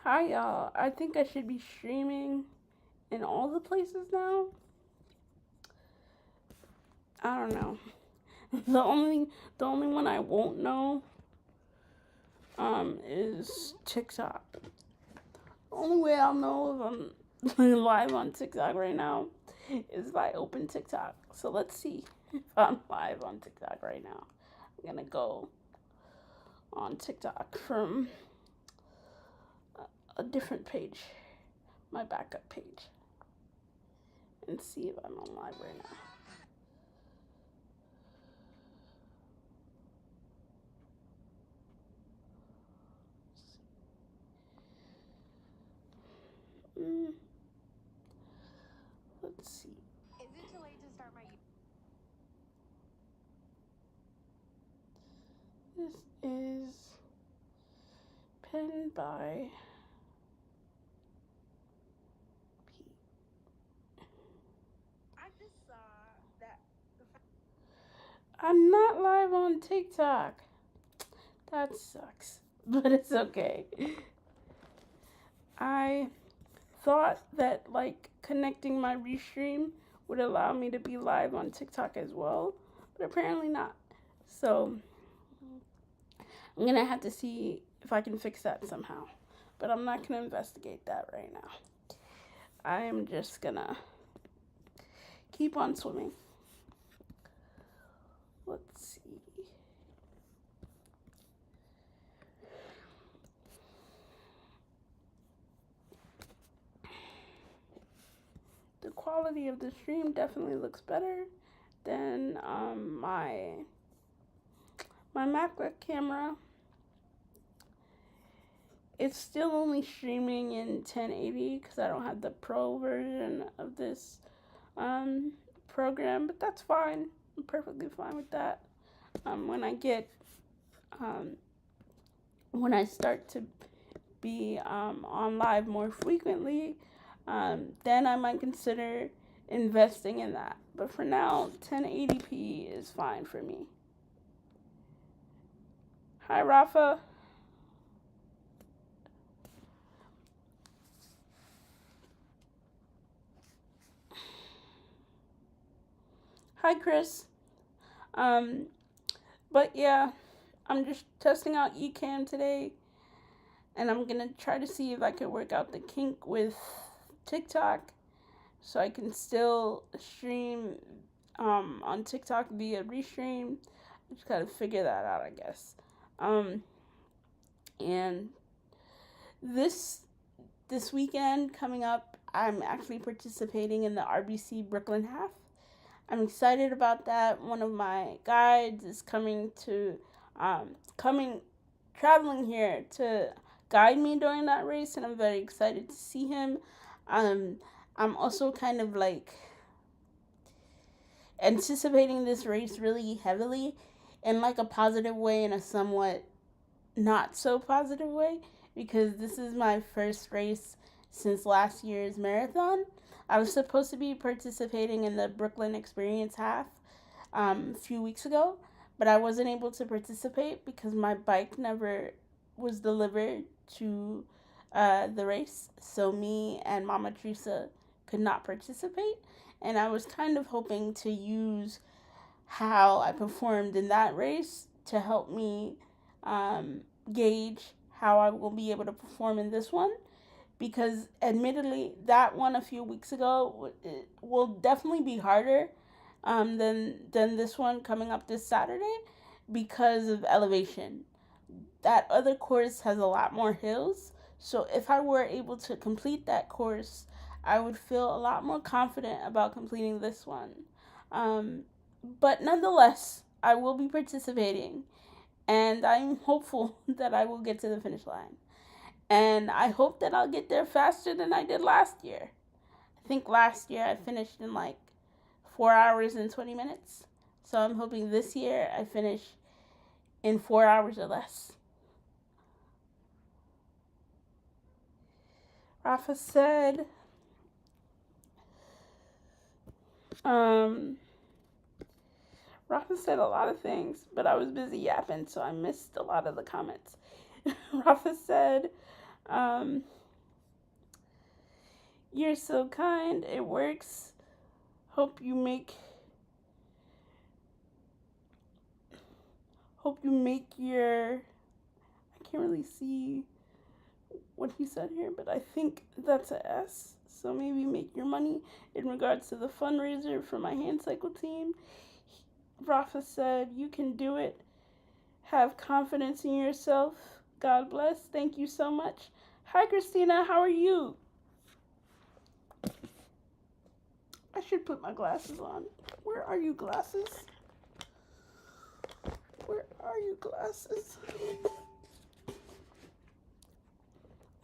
Hi y'all. I think I should be streaming in all the places now. I don't know. The only one I won't know is TikTok. The only way I'll know if I'm live on TikTok right now is if I open TikTok. So let's see if I'm live on TikTok right now. I'm gonna go on TikTok from a different page, my backup page, and see if I'm on live right now. Mm, let's see. Is it too late to start my? This is penned by P. I just saw that. I'm not live on TikTok. That sucks, but it's okay. I thought that like connecting my restream would allow me to be live on TikTok as well, but apparently not. So I'm gonna have to see if I can fix that somehow. But I'm not gonna investigate that right now. I am just gonna keep on swimming. Let's see. The quality of the stream definitely looks better than my MacBook camera. It's still only streaming in 1080 because I don't have the pro version of this um, program, but that's fine. I'm perfectly fine with that. When I get um, when I start to be on live more frequently, then I might consider investing in that. But for now, 1080p is fine for me. Hi, Rafa. Hi, Chris. Um, but yeah, I'm just testing out Ecamm today, and I'm gonna try to see if I can work out the kink with TikTok, so I can still stream on TikTok via restream. I just gotta figure that out, I guess. Um, and this this weekend coming up, I'm actually participating in the RBC Brooklyn Half. I'm excited about that. One of my guides is coming traveling here to guide me during that race, and I'm very excited to see him. Um, I'm also kind of like anticipating this race really heavily in like a positive way and a somewhat not so positive way, because this is my first race since last year's marathon. I was supposed to be participating in the Brooklyn Experience Half a few weeks ago, but I wasn't able to participate because my bike never was delivered to the race. So me and Mama Teresa could not participate, and I was kind of hoping to use how I performed in that race to help me um, gauge how I will be able to perform in this one. Because admittedly, that one a few weeks ago will definitely be harder than this one coming up this Saturday because of elevation. That other course has a lot more hills, so if I were able to complete that course, I would feel a lot more confident about completing this one. Um, but nonetheless, I will be participating, and I'm hopeful that I will get to the finish line. And I hope that I'll get there faster than I did last year. I think last year I finished in like 4 hours and 20 minutes. So I'm hoping this year I finish in 4 hours or less. Rafa said, um, Rafa said a lot of things, but I was busy yapping, so I missed a lot of the comments. Rafa said, Um, you're so kind. It works. Hope you make your, I can't really see what he said here, but I think that's a S. So maybe make your money in regards to the fundraiser for my hand cycle team. Rafa said, you can do it. Have confidence in yourself. God bless. Thank you so much. Hi, Christina. How are you? I should put my glasses on. Where are you, glasses? Where are you, glasses?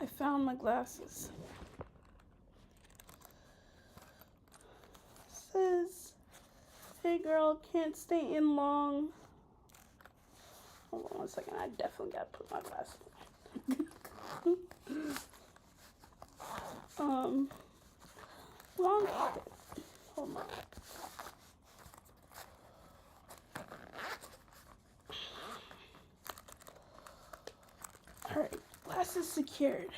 I found my glasses. Says, hey girl, can't stay in long. Hold on one second. I definitely gotta put my glasses on. Long. Hold on. Alright, glasses secured.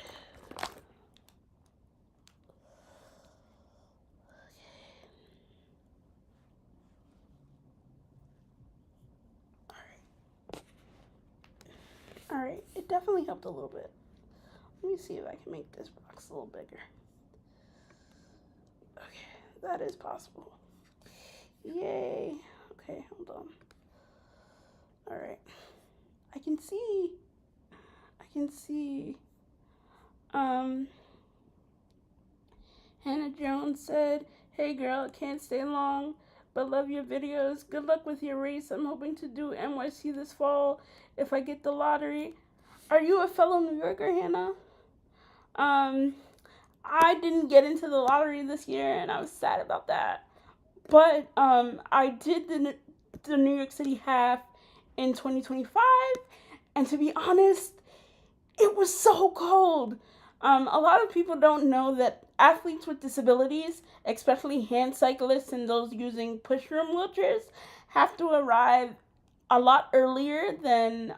Alright, it definitely helped a little bit. Let me see if I can make this box a little bigger. Okay, that is possible. Yay. Okay, hold on. Alright. I can see. Hannah Jones said, hey girl, can't stay long, but love your videos. Good luck with your race. I'm hoping to do NYC this fall if I get the lottery. Are you a fellow New Yorker, Hannah? I didn't get into the lottery this year, and I was sad about that. But I did the New York City half in 2025, and to be honest, it was so cold. A lot of people don't know that athletes with disabilities, especially hand cyclists and those using pushroom wheelchairs, have to arrive a lot earlier than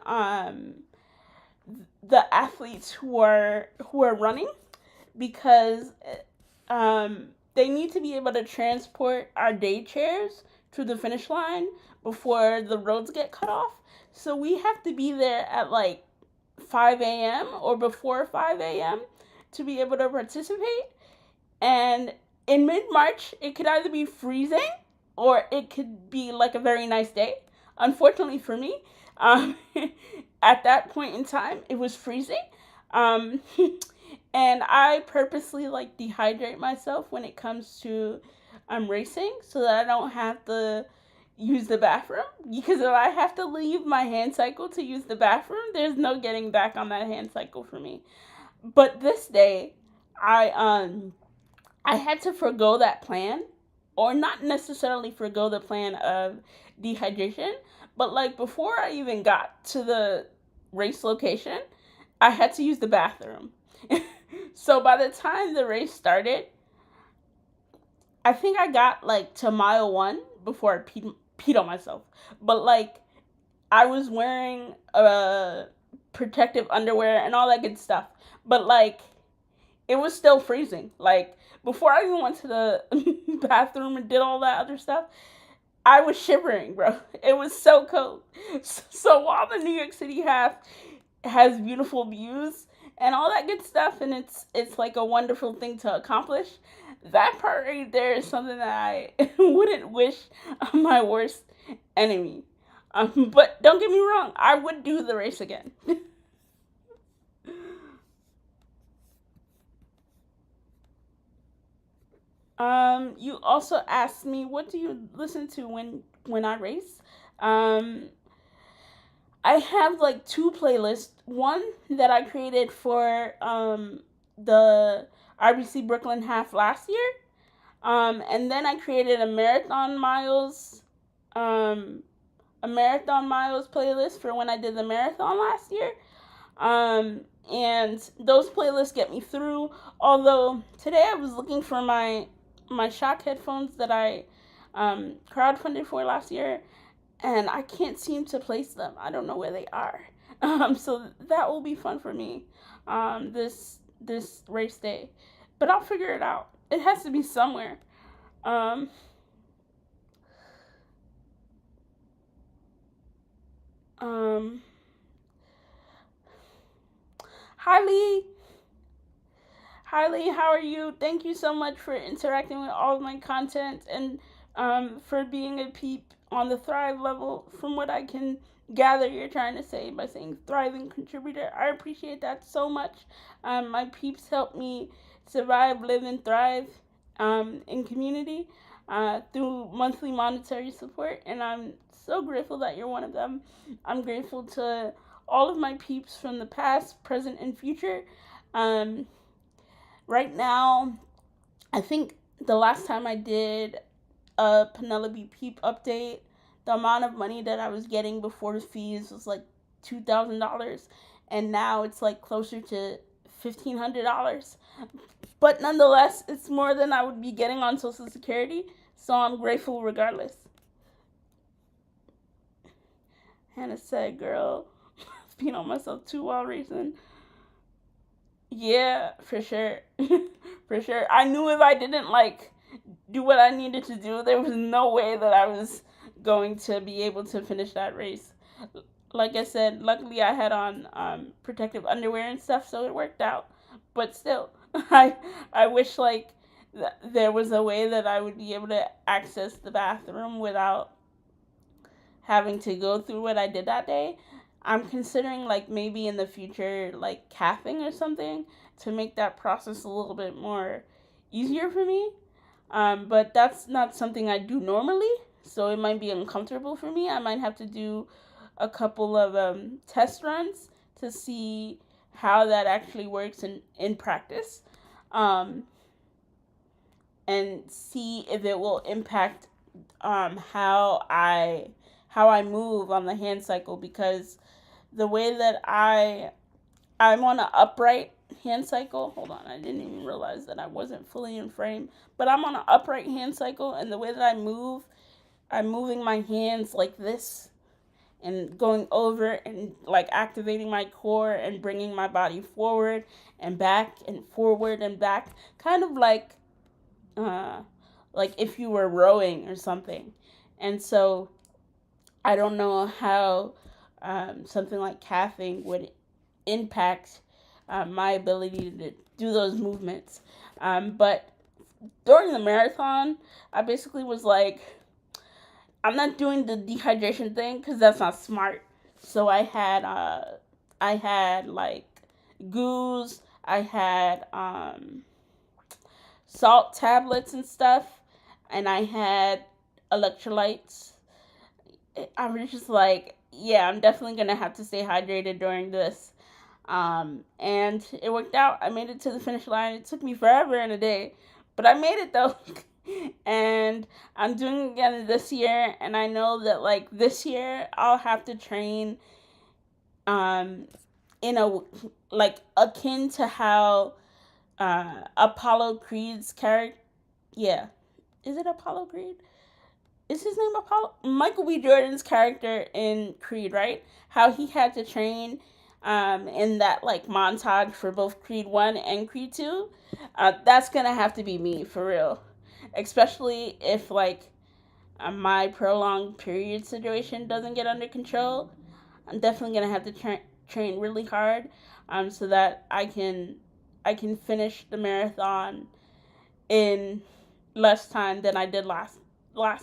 the athletes who are running, because they need to be able to transport our day chairs to the finish line before the roads get cut off. So we have to be there at like 5 a.m. or before 5 a.m. to be able to participate. And in mid-March, it could either be freezing or it could be like a very nice day. Unfortunately for me, at that point in time, it was freezing. And I purposely like dehydrate myself when it comes to racing so that I don't have to use the bathroom, because if I have to leave my hand cycle to use the bathroom, there's no getting back on that hand cycle for me. But this day, I had to forgo that plan, or not necessarily forgo the plan of dehydration, but like before I even got to the race location, I had to use the bathroom. So by the time the race started, I think I got like to mile 1 before I peed on myself. But like, I was wearing protective underwear and all that good stuff. But like, it was still freezing. Like, before I even went to the bathroom and did all that other stuff, I was shivering, bro. It was so cold. So while the New York City half has beautiful views and all that good stuff, and it's like a wonderful thing to accomplish, that part right there is something that I wouldn't wish on my worst enemy. But don't get me wrong, I would do the race again. You also asked me, what do you listen to when I race? I have like 2 playlists. One that I created for the RBC Brooklyn half last year. And then I created a marathon miles playlist for when I did the marathon last year. And those playlists get me through. Although today I was looking for my Shock headphones that I crowdfunded for last year, and I can't seem to place them. I don't know where they are. So that will be fun for me. This race day, but I'll figure it out. It has to be somewhere. Um, um, Hi Lee. Hi Lee, how are you? Thank you so much for interacting with all of my content and for being a peep on the Thrive level. From what I can gather, you're trying to say by saying thriving contributor. I appreciate that so much. My peeps help me survive, live, and thrive in community through monthly monetary support, and I'm so grateful that you're one of them. I'm grateful to all of my peeps from the past, present, and future. Um, right now, I think the last time I did a Penelope Peep update, the amount of money that I was getting before fees was like $2,000, and now it's like closer to $1,500. But nonetheless, it's more than I would be getting on Social Security, so I'm grateful regardless. Hannah said, "Girl, I've been on myself too while racing." Yeah, for sure. For sure. I knew if I didn't like do what I needed to do, there was no way that I was going to be able to finish that race. Like I said, luckily I had on protective underwear and stuff, so it worked out. But still, I wish like there was a way that I would be able to access the bathroom without having to go through what I did that day. I'm considering like maybe in the future like calving or something to make that process a little bit more easier for me. But that's not something I do normally, so it might be uncomfortable for me. I might have to do a couple of test runs to see how that actually works in practice, um, and see if it will impact how I move on the hand cycle, because the way that I'm on an upright hand cycle. Hold on, I didn't even realize that I wasn't fully in frame. But I'm on an upright hand cycle, and the way that I move, I'm moving my hands like this and going over and like activating my core and bringing my body forward and back and forward and back, kind of uh, like if you were rowing or something. And so I don't know how something like calving would impact my ability to do those movements. But during the marathon, I basically was like, I'm not doing the dehydration thing because that's not smart. So I had like goos, I had salt tablets and stuff, and I had electrolytes. I was just like, yeah, I'm definitely gonna have to stay hydrated during this. And it worked out. I made it to the finish line. It took me forever and a day, but I made it though. And I'm doing it again this year, and I know that like this year I'll have to train um in a like akin to how Apollo Creed's character, yeah, is it Apollo Creed? Is his name Apollo? Michael B. Jordan's character in Creed, right? How he had to train in that like montage for both Creed 1 and Creed 2. That's gonna have to be me for real. Especially if like my prolonged period situation doesn't get under control. I'm definitely gonna have to train really hard so that I can finish the marathon in less time than I did last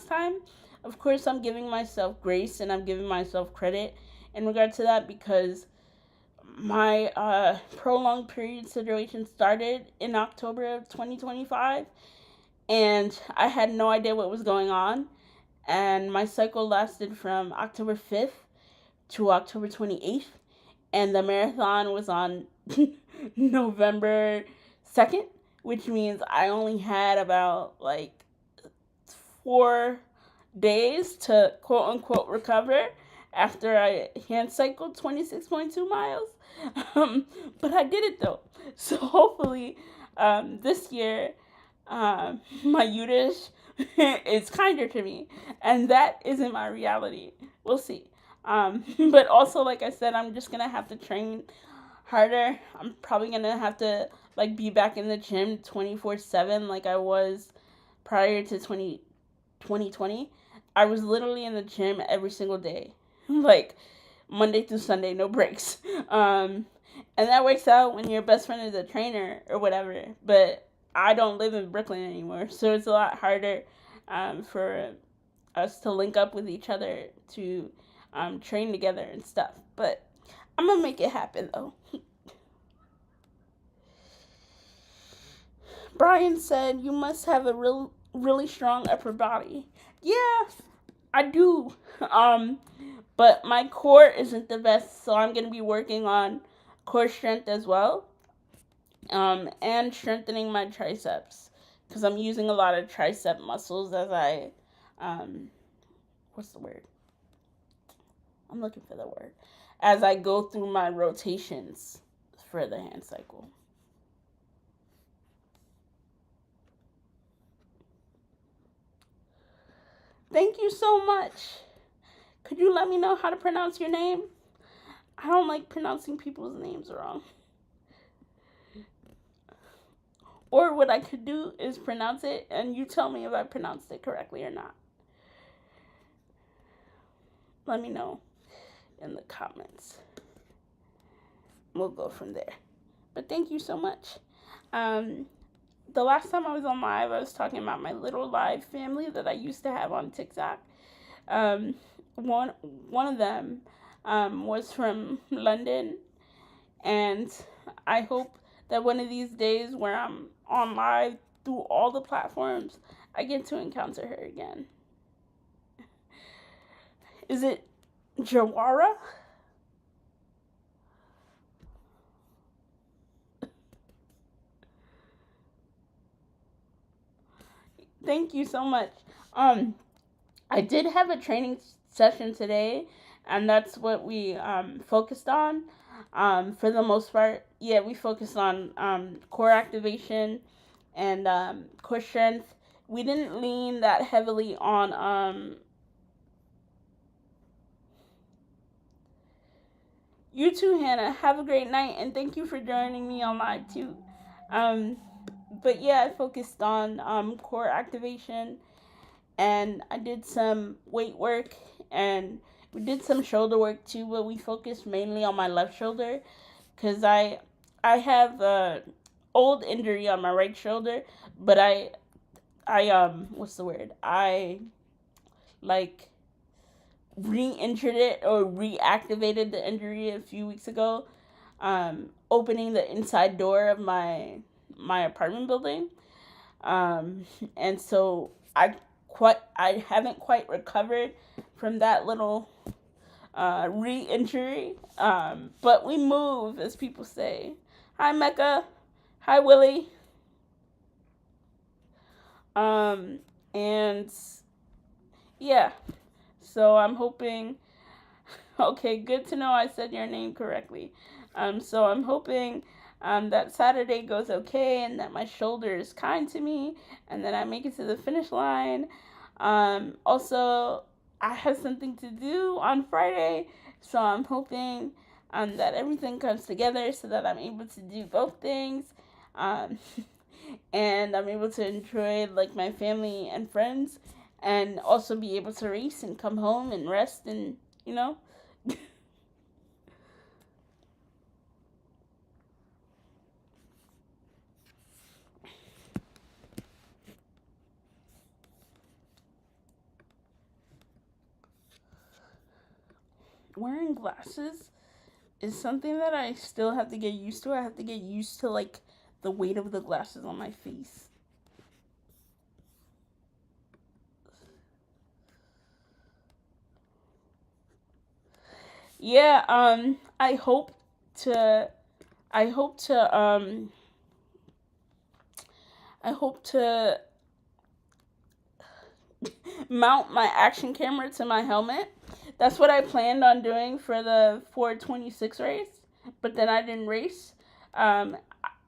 time. Of course, I'm giving myself grace and I'm giving myself credit in regard to that, because my prolonged period situation started in October of 2025, and I had no idea what was going on. And my cycle lasted from October 5th to October 28th, and the marathon was on November 2nd, which means I only had about like 4 days to quote unquote recover after I hand cycled 26.2 miles. But I did it though. So hopefully this year my uterus is kinder to me, and that isn't my reality. We'll see. But also, like I said, I'm just gonna have to train harder. I'm probably gonna have to like be back in the gym 24/7 like I was prior to 2020. I was literally in the gym every single day, like Monday through Sunday, no breaks. And that works out when your best friend is a trainer or whatever. But I don't live in Brooklyn anymore, so it's a lot harder for us to link up with each other to train together and stuff. But I'm gonna make it happen though. Brian said you must have a really strong upper body. Yeah, I do. But my core isn't the best, so I'm gonna be working on core strength as well. And strengthening my triceps because I'm using a lot of tricep muscles as I, what's the word? I'm looking for the word. As I go through my rotations for the hand cycle. Thank you so much. Could you let me know how to pronounce your name? I don't like pronouncing people's names wrong. Or what I could do is pronounce it and you tell me if I pronounced it correctly or not. Let me know in the comments. We'll go from there. But thank you so much. The last time I was on live, I was talking about my little live family that I used to have on TikTok. One of them was from London, and I hope that one of these days where I'm on live through all the platforms, I get to encounter her again. Is it Jawara? Thank you so much. I did have a training session today, and that's what we focused on. For the most part, yeah, we focused on core activation and core strength. We didn't lean that heavily on you too, Hannah. Have a great night, and thank you for joining me on live too. But yeah, I focused on core activation, and I did some weight work, and we did some shoulder work too. But we focused mainly on my left shoulder, because I have a old injury on my right shoulder, but I what's the word? I like re-injured it or reactivated the injury a few weeks ago, opening the inside door of my apartment building, and so I haven't quite recovered from that little re-injury, but we move, as people say. Hi, Mecca. Hi, Willie. And yeah, so I'm hoping. Okay, good to know I said your name correctly. So I'm hoping that Saturday goes okay and that my shoulder is kind to me and that I make it to the finish line. Also, I have something to do on Friday, so I'm hoping that everything comes together so that I'm able to do both things. Um, and I'm able to enjoy like my family and friends and also be able to race and come home and rest and, you know. Wearing glasses is something that I still have to get used to. I have to get used to like the weight of the glasses on my face. Yeah, to I hope to I hope to mount my action camera to my helmet. That's what I planned on doing for the 426 race, but then I didn't race. Um,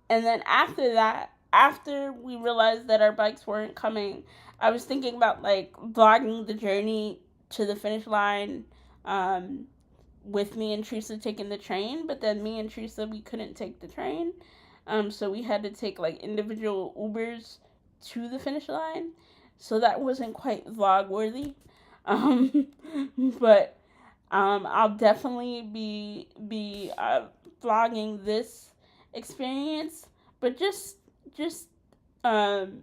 and then after that, after we realized that our bikes weren't coming, I was thinking about like vlogging the journey to the finish line, um, with me and Teresa taking the train, but then me and Teresa, we couldn't take the train. So we had to take like individual Ubers to the finish line. So that wasn't quite vlog worthy. Um, but I'll definitely be vlogging this experience. But just um,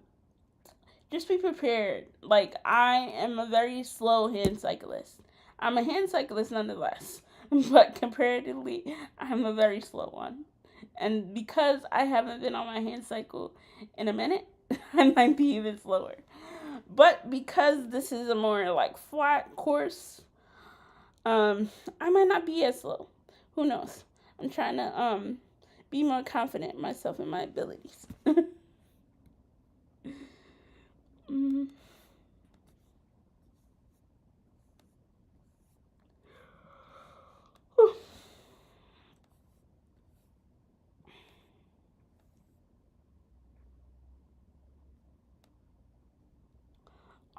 just be prepared. Like, I am a very slow hand cyclist. I'm a hand cyclist nonetheless, but comparatively, I'm a very slow one. And because I haven't been on my hand cycle in a minute, I might be even slower. But because this is a more like flat course, I might not be as slow. Who knows? I'm trying to be more confident in myself and my abilities. mm.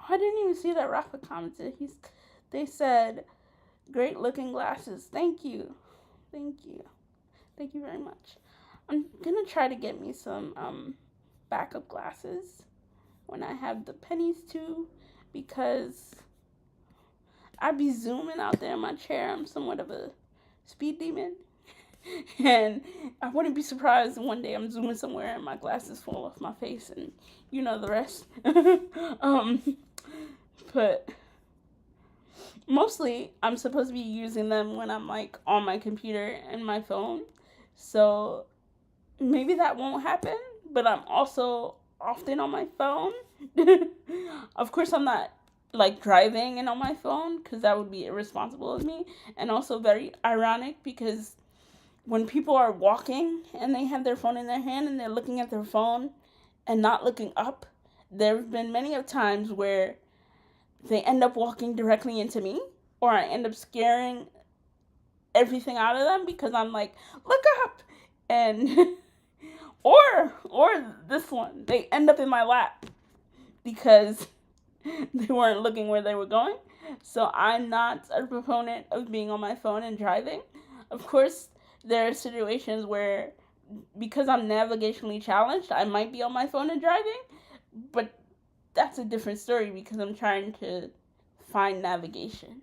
I didn't even see that Rafa commented. They said, great looking glasses. Thank you. Thank you. Thank you very much. I'm gonna try to get me some backup glasses when I have the pennies too, because I'd be zooming out there in my chair. I'm somewhat of a speed demon. And I wouldn't be surprised one day I'm zooming somewhere and my glasses fall off my face and you know the rest. But mostly I'm supposed to be using them when I'm like on my computer and my phone. So maybe that won't happen, but I'm also often on my phone. Of course, I'm not like driving and on my phone because that would be irresponsible of me, and also very ironic because when people are walking and they have their phone in their hand and they're looking at their phone and not looking up, there have been many of times where they end up walking directly into me, or I end up scaring everything out of them because I'm like, look up, and or this one, they end up in my lap because they weren't looking where they were going. So I'm not a proponent of being on my phone and driving. Of course, there are situations where, because I'm navigationally challenged, I might be on my phone and driving, but that's a different story because I'm trying to find navigation.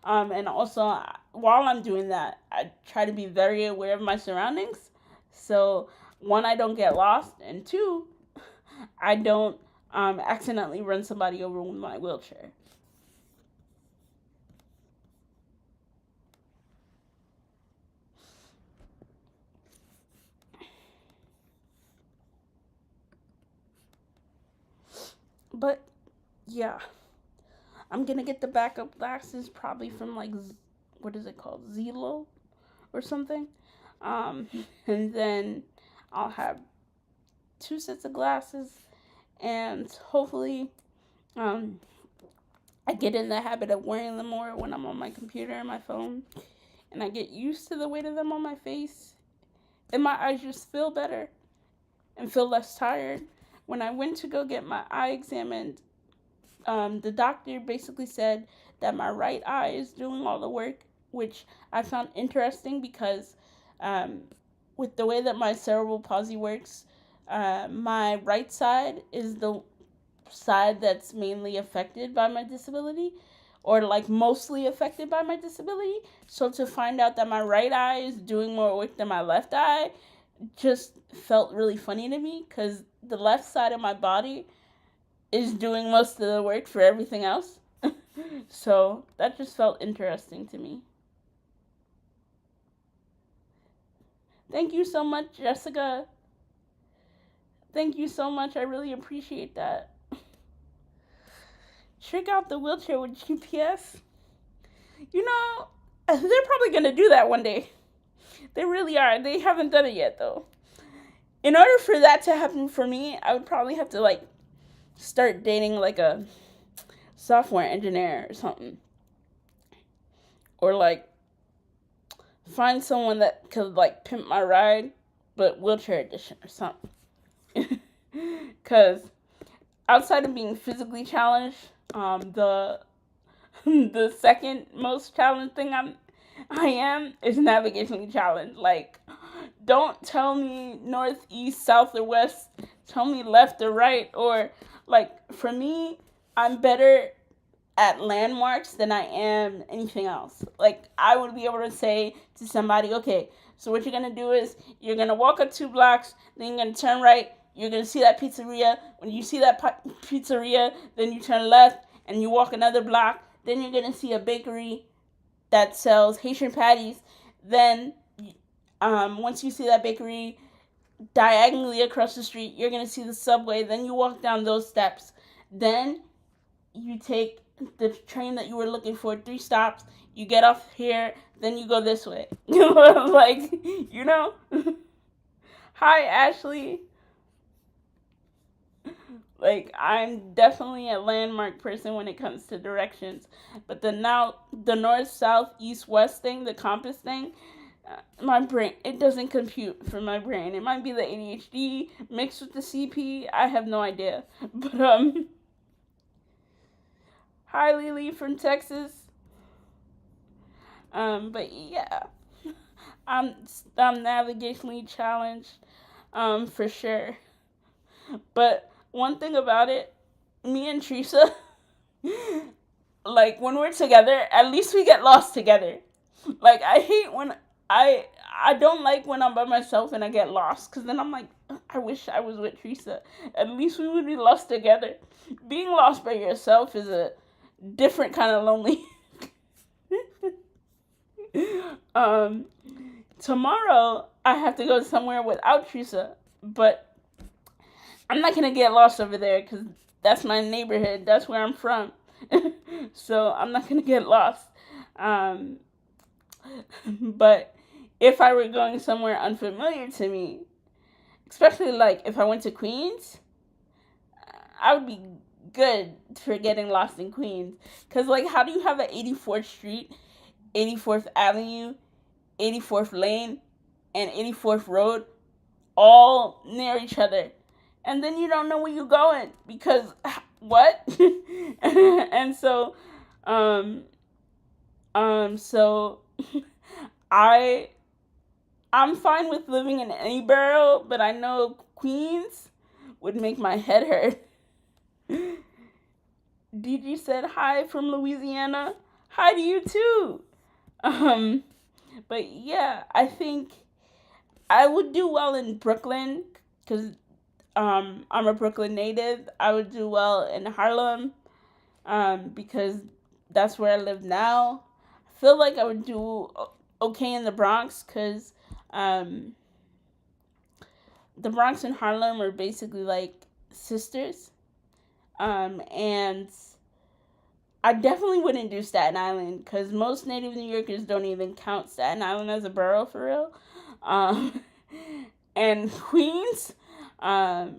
And also, while I'm doing that, I try to be very aware of my surroundings. So, one, I don't get lost, and two, I don't accidentally run somebody over with my wheelchair. But yeah, I'm gonna get the backup glasses probably from like what is it called, Zelo or something. Um, and then I'll have two sets of glasses, and hopefully, um, I get in the habit of wearing them more when I'm on my computer and my phone, and I get used to the weight of them on my face, and my eyes just feel better and feel less tired. When I went to go get my eye examined, the doctor basically said that my right eye is doing all the work, which I found interesting because um, with the way that my cerebral palsy works, my right side is the side that's mainly affected by my disability, or like mostly affected by my disability. So to find out that my right eye is doing more work than my left eye just felt really funny to me because the left side of my body is doing most of the work for everything else. So that just felt interesting to me. Thank you so much, Jessica. Thank you so much. I really appreciate that. Check out the wheelchair with GPS. You know, they're probably going to do that one day. They really are. They haven't done it yet, though. In order for that to happen for me, I would probably have to, like, start dating, like, a software engineer or something. Or, like, find someone that could, like, pimp my ride, but wheelchair edition or something. Because outside of being physically challenged, the The second most challenged thing I am is navigationally challenged. Like, don't tell me north, east, south, or west. Tell me left or right. Or, like, for me, I'm better at landmarks than I am anything else. Like, I would be able to say to somebody, okay, so what you're going to do is you're going to walk up 2 blocks, then you're going to turn right. You're going to see that pizzeria. When you see that pizzeria, then you turn left and you walk another block. Then you're going to see a bakery that sells Haitian patties. Then, once you see that bakery, diagonally across the street, you're going to see the subway. Then you walk down those steps. Then you take the train that you were looking for, 3 stops. You get off here, then you go this way. Like, you know? Hi, Ashley. Like, I'm definitely a landmark person when it comes to directions. But the north, south, east, west thing, the compass thing, my brain, it doesn't compute for my brain. It might be the ADHD mixed with the CP. I have no idea. But, hi, Lily from Texas. But yeah, I'm navigationally challenged, for sure. But one thing about it, me and Teresa, like when we're together, at least we get lost together. Like I hate when I don't like when I'm by myself and I get lost, because then I'm like, I wish I was with Teresa. At least we would be lost together. Being lost by yourself is a different kind of lonely. Tomorrow I have to go somewhere without Teresa, but I'm not gonna get lost over there because that's my neighborhood. That's where I'm from. So I'm not gonna get lost. Um, but if I were going somewhere unfamiliar to me, especially like if I went to Queens, I would be good for getting lost in Queens. Because, like, how do you have an 84th Street, 84th Avenue, 84th Lane, and 84th Road all near each other? And then you don't know where you're going because what? And so, so I'm fine with living in any borough, but I know Queens would make my head hurt. DG said hi from Louisiana. Hi to you too. But yeah, I think I would do well in Brooklyn because I'm a Brooklyn native. I would do well in Harlem because that's where I live now. I feel like I would do okay in the Bronx because the Bronx and Harlem are basically like sisters. And I definitely wouldn't do Staten Island because most native New Yorkers don't even count Staten Island as a borough for real. And Queens, I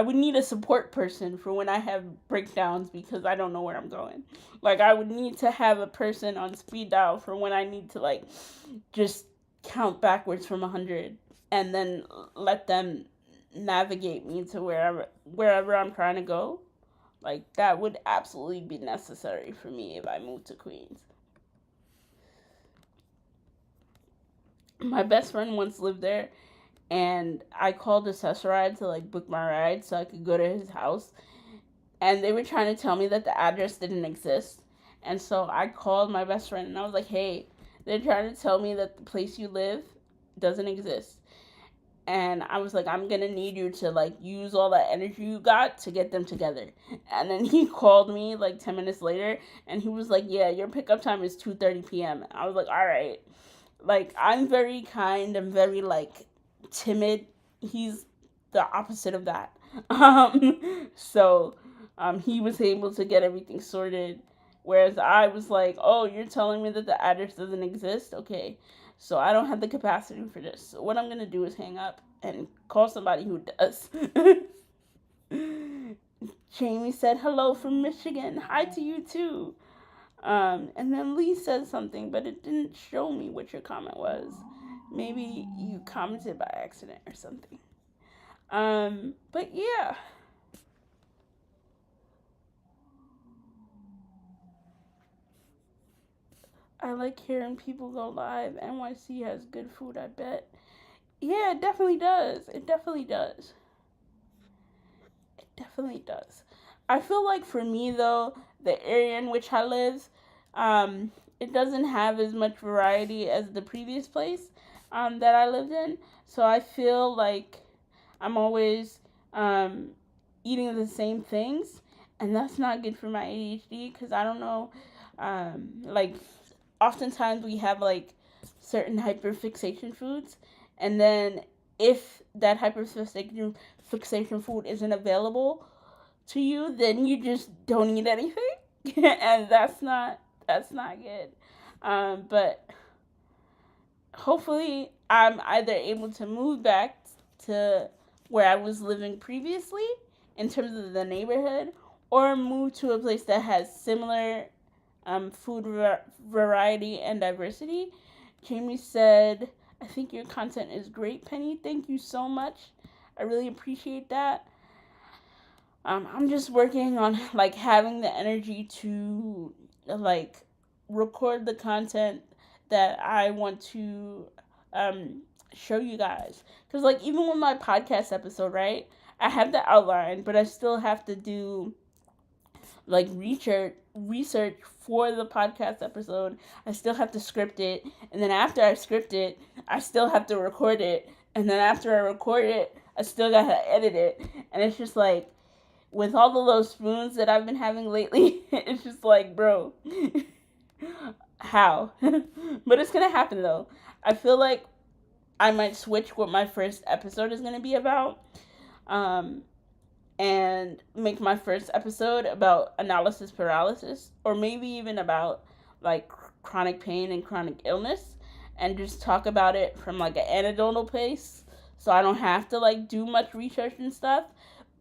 would need a support person for when I have breakdowns because I don't know where I'm going. Like I would need to have a person on speed dial for when I need to like just count backwards from 100 and then let them navigate me to wherever I'm trying to go. Like that would absolutely be necessary for me if I moved to Queens. My best friend once lived there, and I called Access-a-Ride to like book my ride so I could go to his house, and they were trying to tell me that the address didn't exist. And so I called my best friend and I was like, hey, they're trying to tell me that the place you live doesn't exist. And I was like, I'm gonna need you to like use all that energy you got to get them together. And then he called me like 10 minutes later and he was like, yeah, your pickup time is 2:30 p.m. I was like, all right. Like I'm very kind, I'm very like timid. He's the opposite of that. So he was able to get everything sorted, whereas I was like, oh, you're telling me that the address doesn't exist? Okay, so I don't have the capacity for this. So what I'm going to do is hang up and call somebody who does. Jamie said hello from Michigan. Hi to you too. And then Lee said something, but it didn't show me what your comment was. Maybe you commented by accident or something. But yeah. I like hearing people go live. NYC has good food, I bet. Yeah, it definitely does. It definitely does. It definitely does. I feel like for me though, the area in which I live, it doesn't have as much variety as the previous place that I lived in. So I feel like I'm always um, eating the same things, and that's not good for my ADHD because I don't know. Like, oftentimes we have like certain hyperfixation foods, and then if that hyperfixation food isn't available to you, then you just don't eat anything, and that's not good. But hopefully, I'm either able to move back to where I was living previously in terms of the neighborhood, or move to a place that has similar food variety and diversity. Jamie said, I think your content is great, Penny. Thank you so much. I really appreciate that. I'm just working on like having the energy to like record the content that I want to show you guys. Because like even with my podcast episode, right? I have the outline, but I still have to do like research for the podcast episode. I still have to script it, and then after I script it, I still have to record it, and then after I record it, I still gotta edit it, and it's just like with all the low spoons that I've been having lately, it's just like, bro, how? But it's gonna happen though. I feel like I might switch what my first episode is gonna be about. Um, and make my first episode about analysis paralysis, or maybe even about like chronic pain and chronic illness, and just talk about it from like an anecdotal place, so I don't have to like do much research and stuff.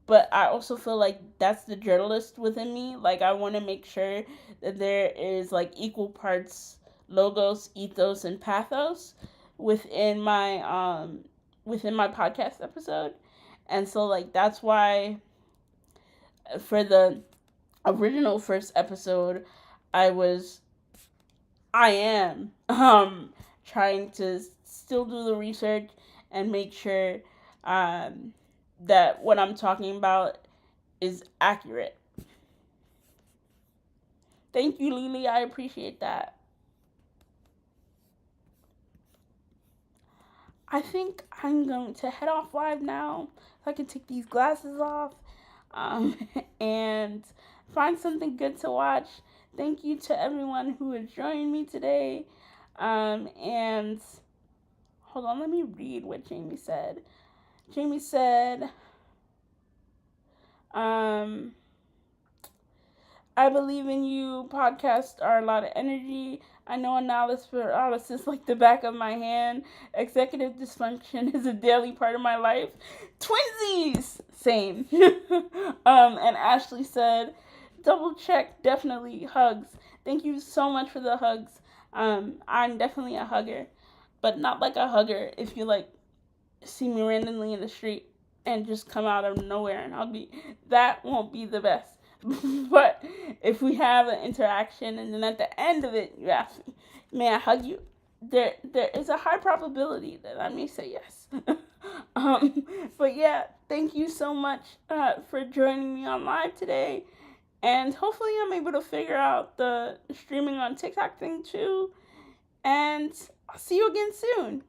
But I also feel like that's the journalist within me. Like I want to make sure that there is like equal parts logos, ethos, and pathos within my podcast episode. And so like that's why for the original first episode, I was I am trying to still do the research and make sure that what I'm talking about is accurate. Thank you, Lily. I appreciate that. I think I'm going to head off live now so I can take these glasses off and find something good to watch. Thank you to everyone who has joined me today. And hold on, let me read what Jamie said. Jamie said, I believe in you. Podcasts are a lot of energy. I know analysis like the back of my hand. Executive dysfunction is a daily part of my life. Twinsies! Same. And Ashley said, double check, definitely. Hugs. Thank you so much for the hugs. I'm definitely a hugger. But not like a hugger if you like see me randomly in the street and just come out of nowhere and that won't be the best. But if we have an interaction and then at the end of it you ask me, may I hug you? There is a high probability that I may say yes. But yeah, thank you so much for joining me on live today. And hopefully I'm able to figure out the streaming on TikTok thing too. And I'll see you again soon.